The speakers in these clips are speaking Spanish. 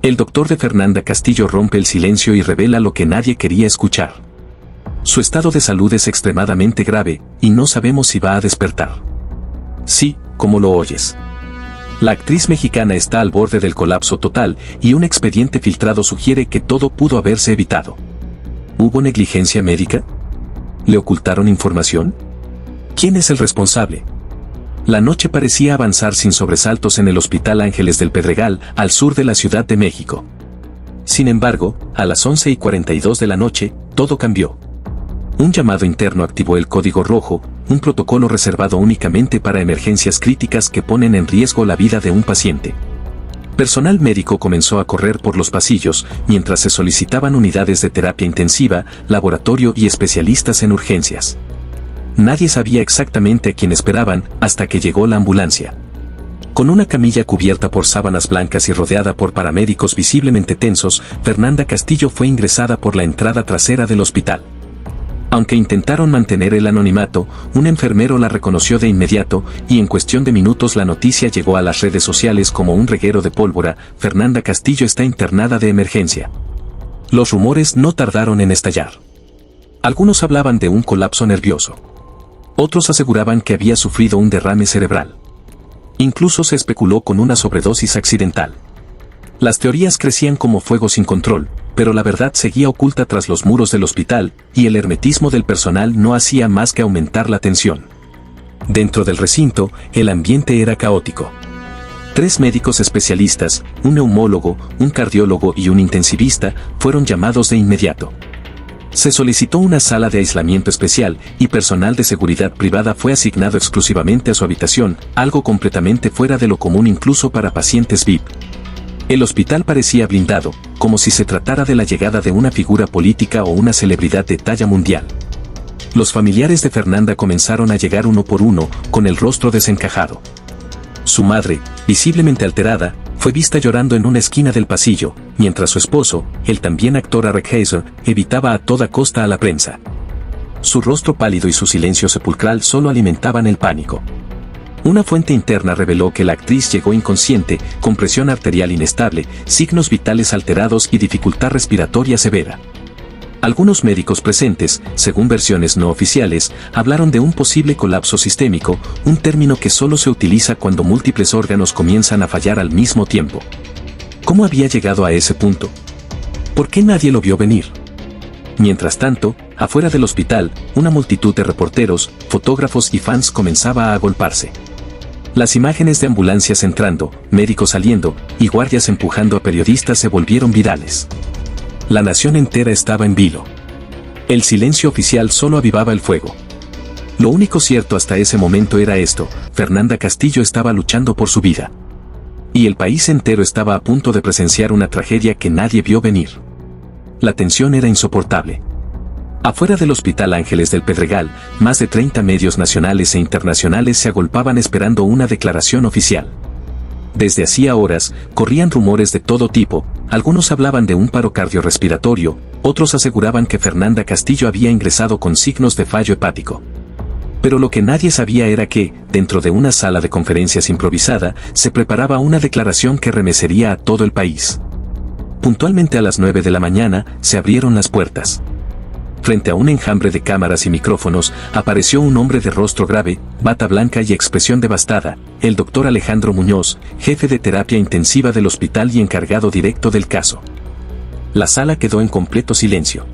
El doctor de Fernanda Castillo rompe el silencio y revela lo que nadie quería escuchar. Su estado de salud es extremadamente grave, y no sabemos si va a despertar. Sí, como lo oyes. La actriz mexicana está al borde del colapso total, y un expediente filtrado sugiere que todo pudo haberse evitado. ¿Hubo negligencia médica? ¿Le ocultaron información? ¿Quién es el responsable? La noche parecía avanzar sin sobresaltos en el Hospital Ángeles del Pedregal, al sur de la Ciudad de México. Sin embargo, a las 11:42 de la noche, todo cambió. Un llamado interno activó el código rojo, un protocolo reservado únicamente para emergencias críticas que ponen en riesgo la vida de un paciente. Personal médico comenzó a correr por los pasillos, mientras se solicitaban unidades de terapia intensiva, laboratorio y especialistas en urgencias. Nadie sabía exactamente a quién esperaban, hasta que llegó la ambulancia. Con una camilla cubierta por sábanas blancas y rodeada por paramédicos visiblemente tensos, Fernanda Castillo fue ingresada por la entrada trasera del hospital. Aunque intentaron mantener el anonimato, un enfermero la reconoció de inmediato, y en cuestión de minutos la noticia llegó a las redes sociales como un reguero de pólvora: Fernanda Castillo está internada de emergencia. Los rumores no tardaron en estallar. Algunos hablaban de un colapso nervioso. Otros aseguraban que había sufrido un derrame cerebral. Incluso se especuló con una sobredosis accidental. Las teorías crecían como fuego sin control, pero la verdad seguía oculta tras los muros del hospital, y el hermetismo del personal no hacía más que aumentar la tensión. Dentro del recinto, el ambiente era caótico. 3 médicos especialistas, un neumólogo, un cardiólogo y un intensivista, fueron llamados de inmediato. Se solicitó una sala de aislamiento especial, y personal de seguridad privada fue asignado exclusivamente a su habitación, algo completamente fuera de lo común incluso para pacientes VIP. El hospital parecía blindado, como si se tratara de la llegada de una figura política o una celebridad de talla mundial. Los familiares de Fernanda comenzaron a llegar uno por uno, con el rostro desencajado. Su madre, visiblemente alterada, fue vista llorando en una esquina del pasillo, mientras su esposo, el también actor Arek Heiser, evitaba a toda costa a la prensa. Su rostro pálido y su silencio sepulcral solo alimentaban el pánico. Una fuente interna reveló que la actriz llegó inconsciente, con presión arterial inestable, signos vitales alterados y dificultad respiratoria severa. Algunos médicos presentes, según versiones no oficiales, hablaron de un posible colapso sistémico, un término que solo se utiliza cuando múltiples órganos comienzan a fallar al mismo tiempo. ¿Cómo había llegado a ese punto? ¿Por qué nadie lo vio venir? Mientras tanto, afuera del hospital, una multitud de reporteros, fotógrafos y fans comenzaba a agolparse. Las imágenes de ambulancias entrando, médicos saliendo, y guardias empujando a periodistas se volvieron virales. La nación entera estaba en vilo. El silencio oficial solo avivaba el fuego. Lo único cierto hasta ese momento era esto: Fernanda Castillo estaba luchando por su vida. Y el país entero estaba a punto de presenciar una tragedia que nadie vio venir. La tensión era insoportable. Afuera del Hospital Ángeles del Pedregal, más de 30 medios nacionales e internacionales se agolpaban esperando una declaración oficial. Desde hacía horas, corrían rumores de todo tipo, algunos hablaban de un paro cardiorrespiratorio, otros aseguraban que Fernanda Castillo había ingresado con signos de fallo hepático. Pero lo que nadie sabía era que, dentro de una sala de conferencias improvisada, se preparaba una declaración que remecería a todo el país. Puntualmente a las 9 de la mañana, se abrieron las puertas. Frente a un enjambre de cámaras y micrófonos, apareció un hombre de rostro grave, bata blanca y expresión devastada, el doctor Alejandro Muñoz, jefe de terapia intensiva del hospital y encargado directo del caso. La sala quedó en completo silencio.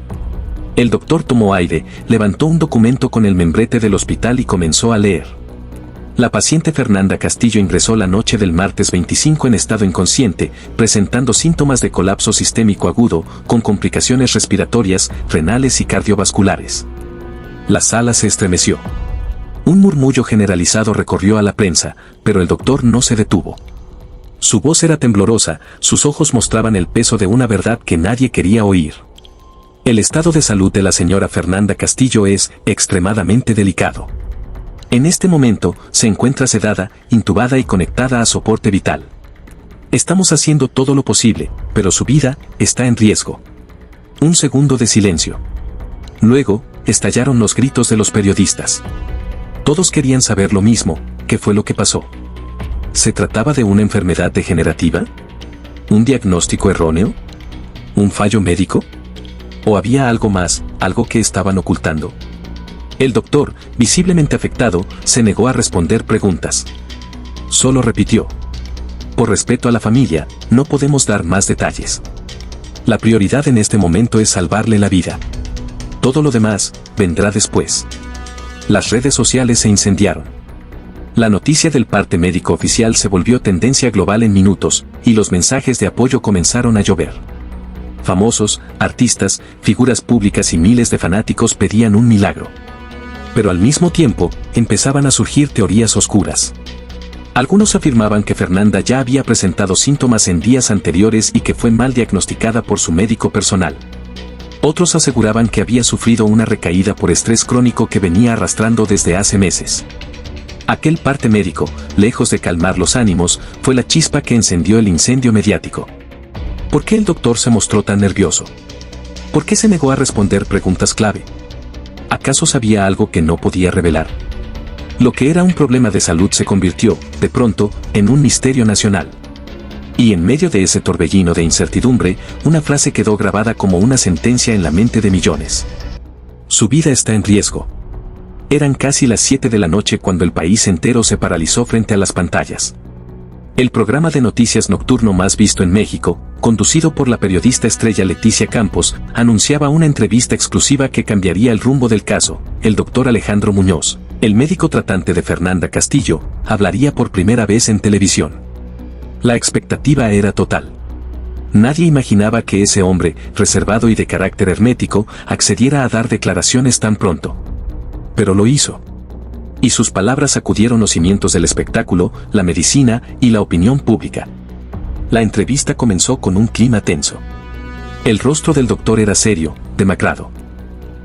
El doctor tomó aire, levantó un documento con el membrete del hospital y comenzó a leer. La paciente Fernanda Castillo ingresó la noche del martes 25 en estado inconsciente, presentando síntomas de colapso sistémico agudo, con complicaciones respiratorias, renales y cardiovasculares. La sala se estremeció. Un murmullo generalizado recorrió a la prensa, pero el doctor no se detuvo. Su voz era temblorosa, sus ojos mostraban el peso de una verdad que nadie quería oír. El estado de salud de la señora Fernanda Castillo es extremadamente delicado. En este momento, se encuentra sedada, intubada y conectada a soporte vital. Estamos haciendo todo lo posible, pero su vida está en riesgo. Un segundo de silencio. Luego, estallaron los gritos de los periodistas. Todos querían saber lo mismo: ¿qué fue lo que pasó? ¿Se trataba de una enfermedad degenerativa? ¿Un diagnóstico erróneo? ¿Un fallo médico? ¿O había algo más, algo que estaban ocultando? El doctor, visiblemente afectado, se negó a responder preguntas. Solo repitió: por respeto a la familia, no podemos dar más detalles. La prioridad en este momento es salvarle la vida. Todo lo demás vendrá después. Las redes sociales se incendiaron. La noticia del parte médico oficial se volvió tendencia global en minutos, y los mensajes de apoyo comenzaron a llover. Famosos, artistas, figuras públicas y miles de fanáticos pedían un milagro. Pero al mismo tiempo, empezaban a surgir teorías oscuras. Algunos afirmaban que Fernanda ya había presentado síntomas en días anteriores y que fue mal diagnosticada por su médico personal. Otros aseguraban que había sufrido una recaída por estrés crónico que venía arrastrando desde hace meses. Aquel parte médico, lejos de calmar los ánimos, fue la chispa que encendió el incendio mediático. ¿Por qué el doctor se mostró tan nervioso? ¿Por qué se negó a responder preguntas clave? ¿Acaso sabía algo que no podía revelar? Lo que era un problema de salud se convirtió, de pronto, en un misterio nacional. Y en medio de ese torbellino de incertidumbre, una frase quedó grabada como una sentencia en la mente de millones. Su vida está en riesgo. Eran casi las 7 de la noche cuando el país entero se paralizó frente a las pantallas. El programa de noticias nocturno más visto en México, conducido por la periodista estrella Leticia Campos, anunciaba una entrevista exclusiva que cambiaría el rumbo del caso. El doctor Alejandro Muñoz, el médico tratante de Fernanda Castillo, hablaría por primera vez en televisión. La expectativa era total. Nadie imaginaba que ese hombre, reservado y de carácter hermético, accediera a dar declaraciones tan pronto. Pero lo hizo. Y sus palabras sacudieron los cimientos del espectáculo, la medicina y la opinión pública. La entrevista comenzó con un clima tenso. El rostro del doctor era serio, demacrado.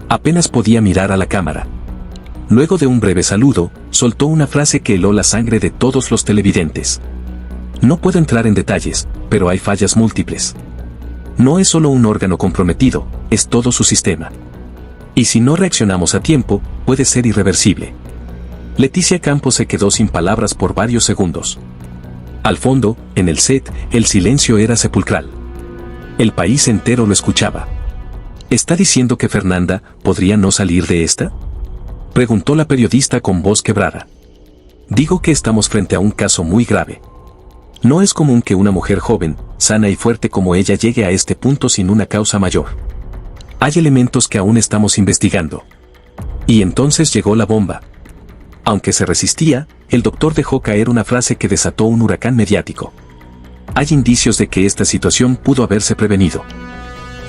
Apenas podía mirar a la cámara. Luego de un breve saludo, soltó una frase que heló la sangre de todos los televidentes. No puedo entrar en detalles, pero hay fallas múltiples. No es solo un órgano comprometido, es todo su sistema. Y si no reaccionamos a tiempo, puede ser irreversible. Leticia Campos se quedó sin palabras por varios segundos. Al fondo, en el set, el silencio era sepulcral. El país entero lo escuchaba. ¿Está diciendo que Fernanda podría no salir de esta?, preguntó la periodista con voz quebrada. Digo que estamos frente a un caso muy grave. No es común que una mujer joven, sana y fuerte como ella llegue a este punto sin una causa mayor. Hay elementos que aún estamos investigando. Y entonces llegó la bomba. Aunque se resistía, el doctor dejó caer una frase que desató un huracán mediático. Hay indicios de que esta situación pudo haberse prevenido.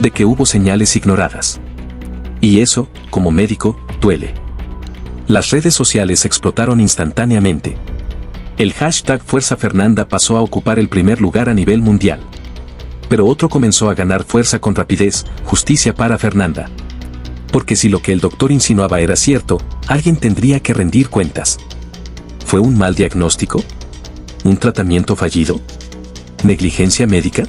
De que hubo señales ignoradas. Y eso, como médico, duele. Las redes sociales explotaron instantáneamente. El hashtag Fuerza Fernanda pasó a ocupar el primer lugar a nivel mundial. Pero otro comenzó a ganar fuerza con rapidez: justicia para Fernanda. Porque si lo que el doctor insinuaba era cierto, alguien tendría que rendir cuentas. ¿Fue un mal diagnóstico? ¿Un tratamiento fallido? ¿Negligencia médica?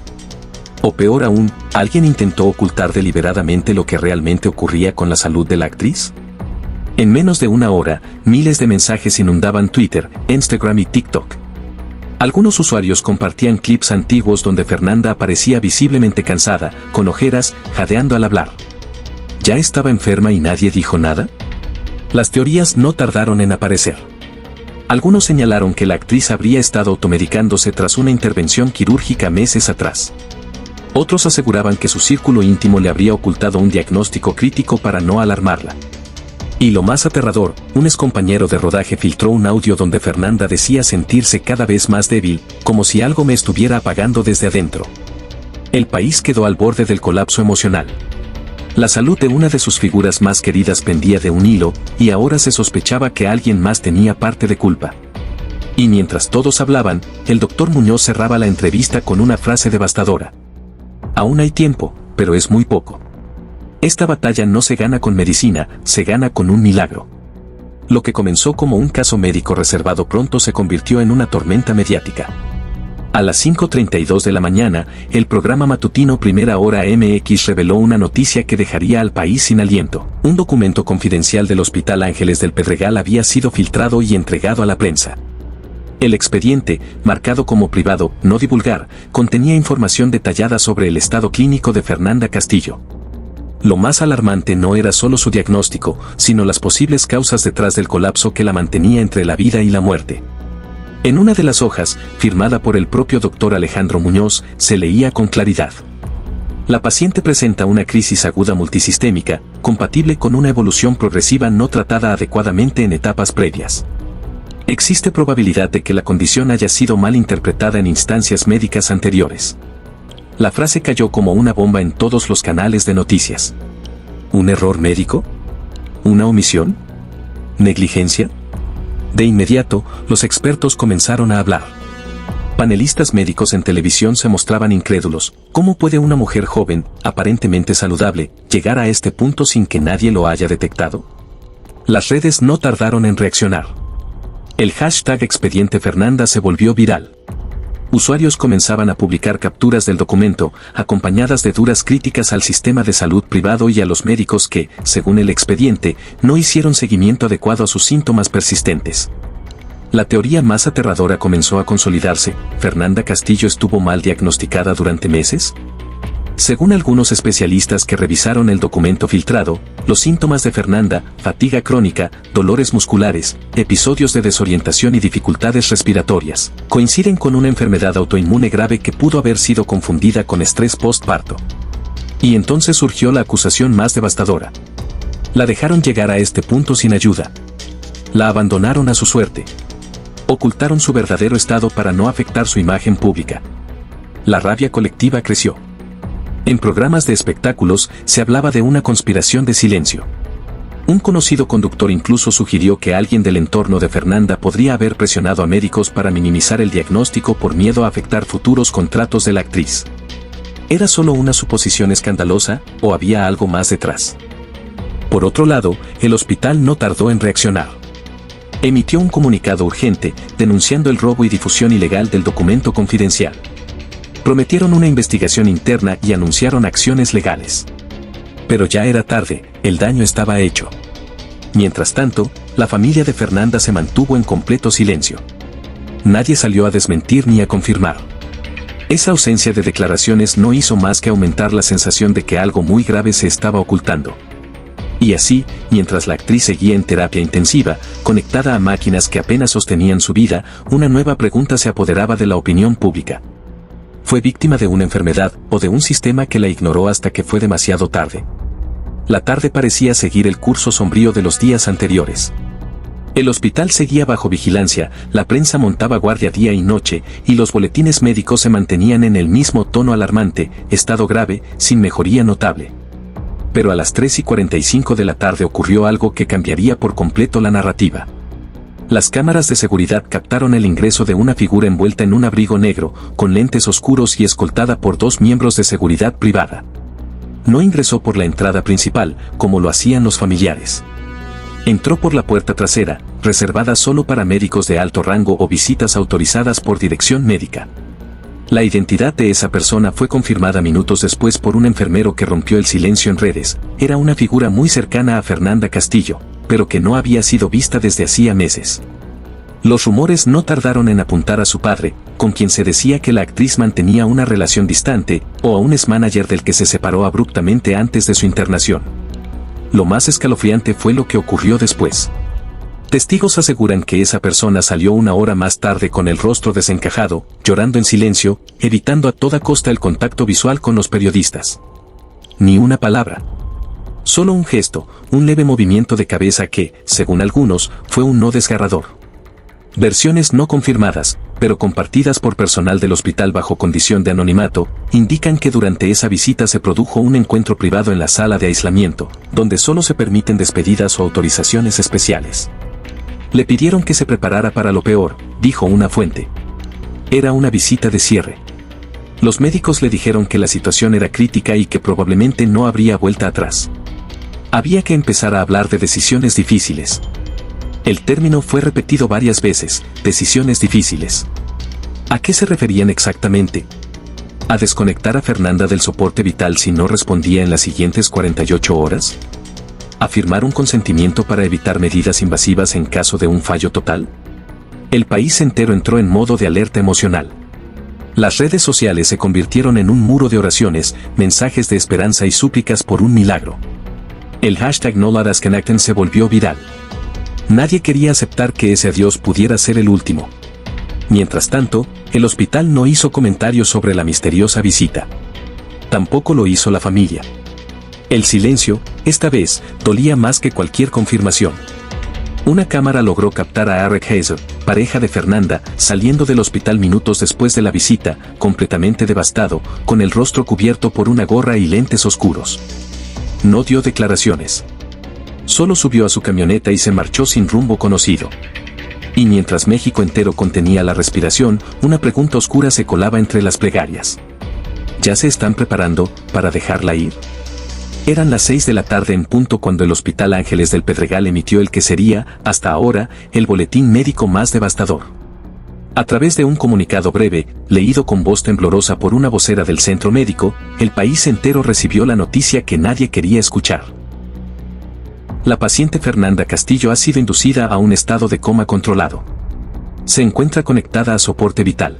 O peor aún, ¿alguien intentó ocultar deliberadamente lo que realmente ocurría con la salud de la actriz? En menos de una hora, miles de mensajes inundaban Twitter, Instagram y TikTok. Algunos usuarios compartían clips antiguos donde Fernanda aparecía visiblemente cansada, con ojeras, jadeando al hablar. ¿Ya estaba enferma y nadie dijo nada? Las teorías no tardaron en aparecer. Algunos señalaron que la actriz habría estado automedicándose tras una intervención quirúrgica meses atrás. Otros aseguraban que su círculo íntimo le habría ocultado un diagnóstico crítico para no alarmarla. Y lo más aterrador, un excompañero de rodaje filtró un audio donde Fernanda decía sentirse cada vez más débil, como si algo me estuviera apagando desde adentro. El país quedó al borde del colapso emocional. La salud de una de sus figuras más queridas pendía de un hilo, y ahora se sospechaba que alguien más tenía parte de culpa. Y mientras todos hablaban, el doctor Muñoz cerraba la entrevista con una frase devastadora. Aún hay tiempo, pero es muy poco. Esta batalla no se gana con medicina, se gana con un milagro. Lo que comenzó como un caso médico reservado pronto se convirtió en una tormenta mediática. A las 5:32 de la mañana, el programa matutino Primera Hora MX reveló una noticia que dejaría al país sin aliento. Un documento confidencial del Hospital Ángeles del Pedregal había sido filtrado y entregado a la prensa. El expediente, marcado como privado, no divulgar, contenía información detallada sobre el estado clínico de Fernanda Castillo. Lo más alarmante no era solo su diagnóstico, sino las posibles causas detrás del colapso que la mantenía entre la vida y la muerte. En una de las hojas, firmada por el propio doctor Alejandro Muñoz, se leía con claridad: la paciente presenta una crisis aguda multisistémica, compatible con una evolución progresiva no tratada adecuadamente en etapas previas. Existe probabilidad de que la condición haya sido mal interpretada en instancias médicas anteriores. La frase cayó como una bomba en todos los canales de noticias. ¿Un error médico? ¿Una omisión? ¿Negligencia? De inmediato, los expertos comenzaron a hablar. Panelistas médicos en televisión se mostraban incrédulos. ¿Cómo puede una mujer joven, aparentemente saludable, llegar a este punto sin que nadie lo haya detectado? Las redes no tardaron en reaccionar. El hashtag Expediente Fernanda se volvió viral. Usuarios comenzaban a publicar capturas del documento, acompañadas de duras críticas al sistema de salud privado y a los médicos que, según el expediente, no hicieron seguimiento adecuado a sus síntomas persistentes. La teoría más aterradora comenzó a consolidarse: ¿Fernanda Castillo estuvo mal diagnosticada durante meses? Según algunos especialistas que revisaron el documento filtrado, los síntomas de Fernanda, fatiga crónica, dolores musculares, episodios de desorientación y dificultades respiratorias, coinciden con una enfermedad autoinmune grave que pudo haber sido confundida con estrés postparto. Y entonces surgió la acusación más devastadora. La dejaron llegar a este punto sin ayuda. La abandonaron a su suerte. Ocultaron su verdadero estado para no afectar su imagen pública. La rabia colectiva creció. En programas de espectáculos se hablaba de una conspiración de silencio. Un conocido conductor incluso sugirió que alguien del entorno de Fernanda podría haber presionado a médicos para minimizar el diagnóstico por miedo a afectar futuros contratos de la actriz. ¿Era solo una suposición escandalosa o había algo más detrás? Por otro lado, el hospital no tardó en reaccionar. Emitió un comunicado urgente denunciando el robo y difusión ilegal del documento confidencial. Prometieron una investigación interna y anunciaron acciones legales. Pero ya era tarde, el daño estaba hecho. Mientras tanto, la familia de Fernanda se mantuvo en completo silencio. Nadie salió a desmentir ni a confirmar. Esa ausencia de declaraciones no hizo más que aumentar la sensación de que algo muy grave se estaba ocultando. Y así, mientras la actriz seguía en terapia intensiva, conectada a máquinas que apenas sostenían su vida, una nueva pregunta se apoderaba de la opinión pública. ¿Fue víctima de una enfermedad o de un sistema que la ignoró hasta que fue demasiado tarde? La tarde parecía seguir el curso sombrío de los días anteriores. El hospital seguía bajo vigilancia, la prensa montaba guardia día y noche, y los boletines médicos se mantenían en el mismo tono alarmante: estado grave, sin mejoría notable. Pero a las 3:45 de la tarde ocurrió algo que cambiaría por completo la narrativa. Las cámaras de seguridad captaron el ingreso de una figura envuelta en un abrigo negro, con lentes oscuros y escoltada por 2 miembros de seguridad privada. No ingresó por la entrada principal, como lo hacían los familiares. Entró por la puerta trasera, reservada solo para médicos de alto rango o visitas autorizadas por dirección médica. La identidad de esa persona fue confirmada minutos después por un enfermero que rompió el silencio en redes. Era una figura muy cercana a Fernanda Castillo, pero que no había sido vista desde hacía meses. Los rumores no tardaron en apuntar a su padre, con quien se decía que la actriz mantenía una relación distante, o a un ex-manager del que se separó abruptamente antes de su internación. Lo más escalofriante fue lo que ocurrió después. Testigos aseguran que esa persona salió una hora más tarde con el rostro desencajado, llorando en silencio, evitando a toda costa el contacto visual con los periodistas. Ni una palabra. Solo un gesto, un leve movimiento de cabeza que, según algunos, fue un no desgarrador. Versiones no confirmadas, pero compartidas por personal del hospital bajo condición de anonimato, indican que durante esa visita se produjo un encuentro privado en la sala de aislamiento, donde solo se permiten despedidas o autorizaciones especiales. Le pidieron que se preparara para lo peor, dijo una fuente. Era una visita de cierre. Los médicos le dijeron que la situación era crítica y que probablemente no habría vuelta atrás. Había que empezar a hablar de decisiones difíciles. El término fue repetido varias veces: decisiones difíciles. ¿A qué se referían exactamente? ¿A desconectar a Fernanda del soporte vital si no respondía en las siguientes 48 horas? ¿A firmar un consentimiento para evitar medidas invasivas en caso de un fallo total? El país entero entró en modo de alerta emocional. Las redes sociales se convirtieron en un muro de oraciones, mensajes de esperanza y súplicas por un milagro. El hashtag #NoLadasConnecten se volvió viral. Nadie quería aceptar que ese adiós pudiera ser el último. Mientras tanto, el hospital no hizo comentarios sobre la misteriosa visita. Tampoco lo hizo la familia. El silencio, esta vez, dolía más que cualquier confirmación. Una cámara logró captar a Eric Hazer, pareja de Fernanda, saliendo del hospital minutos después de la visita, completamente devastado, con el rostro cubierto por una gorra y lentes oscuros. No dio declaraciones. Solo subió a su camioneta y se marchó sin rumbo conocido. Y mientras México entero contenía la respiración, una pregunta oscura se colaba entre las plegarias. ¿Ya se están preparando para dejarla ir? Eran las 6 de la tarde en punto cuando el Hospital Ángeles del Pedregal emitió el que sería, hasta ahora, el boletín médico más devastador. A través de un comunicado breve, leído con voz temblorosa por una vocera del centro médico, el país entero recibió la noticia que nadie quería escuchar. La paciente Fernanda Castillo ha sido inducida a un estado de coma controlado. Se encuentra conectada a soporte vital.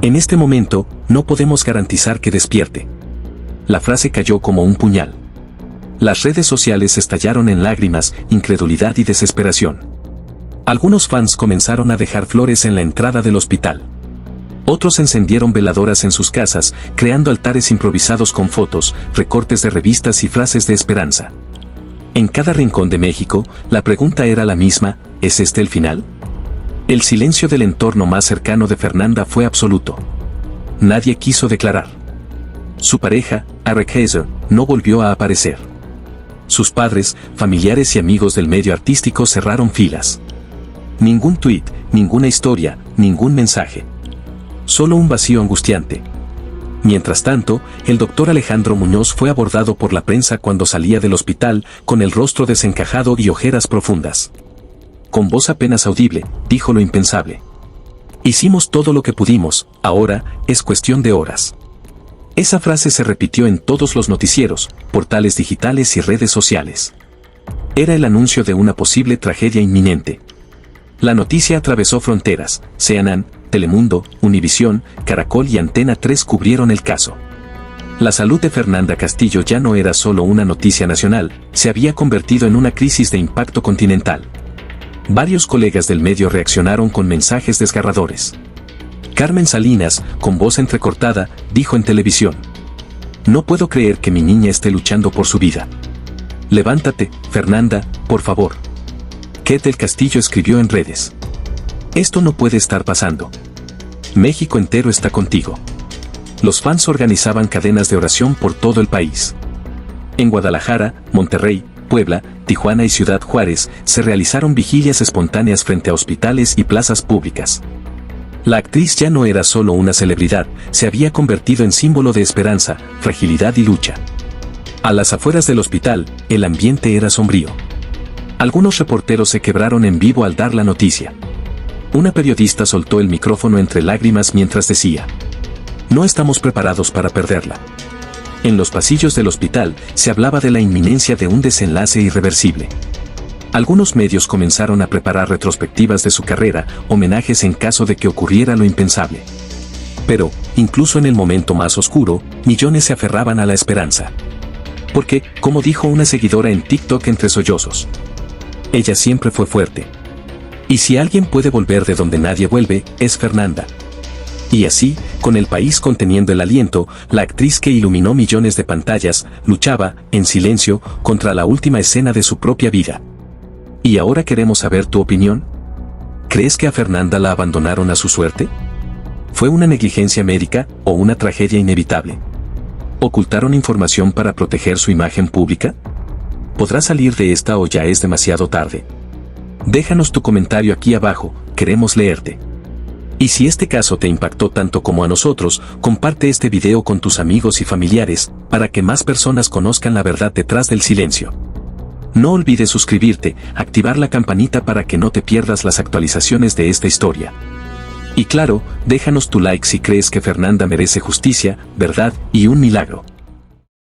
En este momento, no podemos garantizar que despierte. La frase cayó como un puñal. Las redes sociales estallaron en lágrimas, incredulidad y desesperación. Algunos fans comenzaron a dejar flores en la entrada del hospital. Otros encendieron veladoras en sus casas, creando altares improvisados con fotos, recortes de revistas y frases de esperanza. En cada rincón de México, la pregunta era la misma: ¿es este el final? El silencio del entorno más cercano de Fernanda fue absoluto. Nadie quiso declarar. Su pareja, Eric Hazer, no volvió a aparecer. Sus padres, familiares y amigos del medio artístico cerraron filas. Ningún tuit, ninguna historia, ningún mensaje. Solo un vacío angustiante. Mientras tanto, el doctor Alejandro Muñoz fue abordado por la prensa cuando salía del hospital, con el rostro desencajado y ojeras profundas. Con voz apenas audible, dijo lo impensable. Hicimos todo lo que pudimos, ahora, es cuestión de horas. Esa frase se repitió en todos los noticieros, portales digitales y redes sociales. Era el anuncio de una posible tragedia inminente. La noticia atravesó fronteras. CNN, Telemundo, Univisión, Caracol y Antena 3 cubrieron el caso. La salud de Fernanda Castillo ya no era solo una noticia nacional, se había convertido en una crisis de impacto continental. Varios colegas del medio reaccionaron con mensajes desgarradores. Carmen Salinas, con voz entrecortada, dijo en televisión: "No puedo creer que mi niña esté luchando por su vida. Levántate, Fernanda, por favor". Kate del Castillo escribió en redes: "Esto no puede estar pasando. México entero está contigo". Los fans organizaban cadenas de oración por todo el país. En Guadalajara, Monterrey, Puebla, Tijuana y Ciudad Juárez se realizaron vigilias espontáneas frente a hospitales y plazas públicas. La actriz ya no era solo una celebridad, se había convertido en símbolo de esperanza, fragilidad y lucha. A las afueras del hospital, el ambiente era sombrío. Algunos reporteros se quebraron en vivo al dar la noticia. Una periodista soltó el micrófono entre lágrimas mientras decía: "No estamos preparados para perderla". En los pasillos del hospital se hablaba de la inminencia de un desenlace irreversible. Algunos medios comenzaron a preparar retrospectivas de su carrera, homenajes en caso de que ocurriera lo impensable. Pero, incluso en el momento más oscuro, millones se aferraban a la esperanza. Porque, como dijo una seguidora en TikTok entre sollozos, ella siempre fue fuerte. Y si alguien puede volver de donde nadie vuelve, es Fernanda. Y así, con el país conteniendo el aliento, la actriz que iluminó millones de pantallas, luchaba, en silencio, contra la última escena de su propia vida. Y ahora queremos saber tu opinión. ¿Crees que a Fernanda la abandonaron a su suerte? ¿Fue una negligencia médica o una tragedia inevitable? ¿Ocultaron información para proteger su imagen pública? ¿Podrá salir de esta o ya es demasiado tarde? Déjanos tu comentario aquí abajo, queremos leerte. Y si este caso te impactó tanto como a nosotros, comparte este video con tus amigos y familiares, para que más personas conozcan la verdad detrás del silencio. No olvides suscribirte, activar la campanita para que no te pierdas las actualizaciones de esta historia. Y claro, déjanos tu like si crees que Fernanda merece justicia, verdad y un milagro.